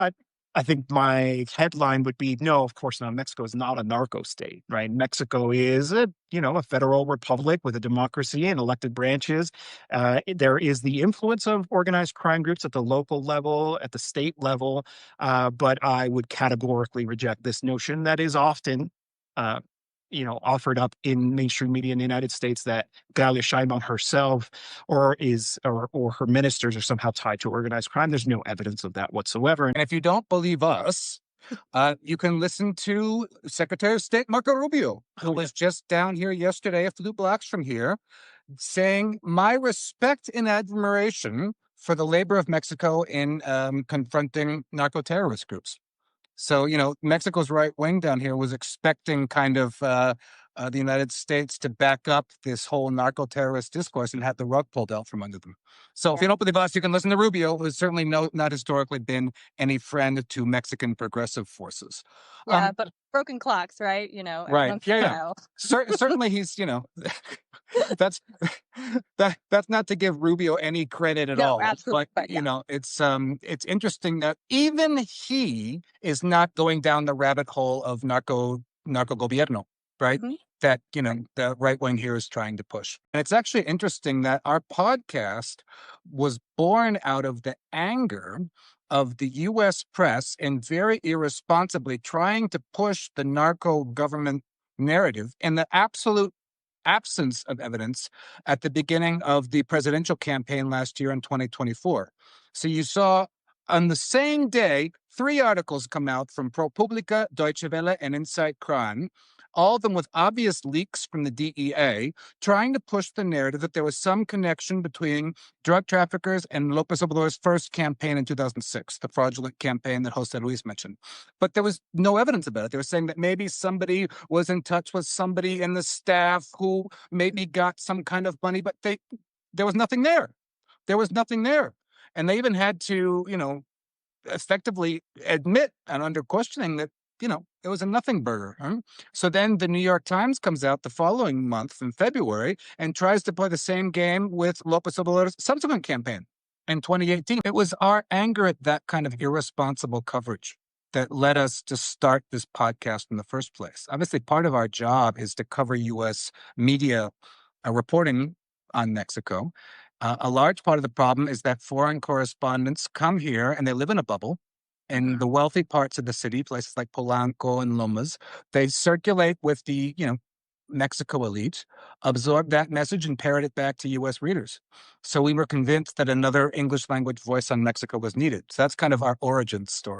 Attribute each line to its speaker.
Speaker 1: I I think my headline would be, no, of course not. Mexico is not a narco state, right? Mexico is a federal republic with a democracy and elected branches. There is the influence of organized crime groups at the local level, at the state level, but I would categorically reject this notion that is often, uh, offered up in mainstream media in the United States that Claudia Sheinbaum herself or her ministers are somehow tied to organized crime. There's no evidence of that whatsoever.
Speaker 2: And if you don't believe us, you can listen to Secretary of State Marco Rubio, who was just down here yesterday, a few blocks from here, saying, my respect and admiration for the labor of Mexico in confronting narco-terrorist groups. So, Mexico's right wing down here was expecting kind of the United States to back up this whole narco-terrorist discourse and have the rug pulled out from under them. So if you don't believe us, you can listen to Rubio, who's certainly not historically been any friend to Mexican progressive forces.
Speaker 3: Yeah, but broken clocks, right?
Speaker 2: Right. Yeah. Certainly he's, that's that's not to give Rubio any credit at all.
Speaker 3: Absolutely.
Speaker 2: But it's interesting that even he is not going down the rabbit hole of narco gobierno, right?
Speaker 3: Mhm.
Speaker 2: That the right wing here is trying to push. And it's actually interesting that our podcast was born out of the anger of the U.S. press and very irresponsibly trying to push the narco government narrative and the absolute absence of evidence at the beginning of the presidential campaign last year in 2024. So you saw on the same day, 3 articles come out from ProPublica, Deutsche Welle, and Inside Kran, all of them with obvious leaks from the DEA, trying to push the narrative that there was some connection between drug traffickers and López Obrador's first campaign in 2006, the fraudulent campaign that José Luis mentioned. But there was no evidence about it. They were saying that maybe somebody was in touch with somebody in the staff who maybe got some kind of money, but there was nothing there. There was nothing there. And they even had to, effectively admit and under questioning that, it was a nothing burger. So then the New York Times comes out the following month in February and tries to play the same game with López Obrador's subsequent campaign in 2018. It was our anger at that kind of irresponsible coverage that led us to start this podcast in the first place. Obviously, part of our job is to cover U.S. media reporting on Mexico. A large part of the problem is that foreign correspondents come here and they live in a bubble. In the wealthy parts of the city, places like Polanco and Lomas, they circulate with the, Mexico elite, absorb that message and parrot it back to U.S. readers. So we were convinced that another English language voice on Mexico was needed. So that's kind of our origin story.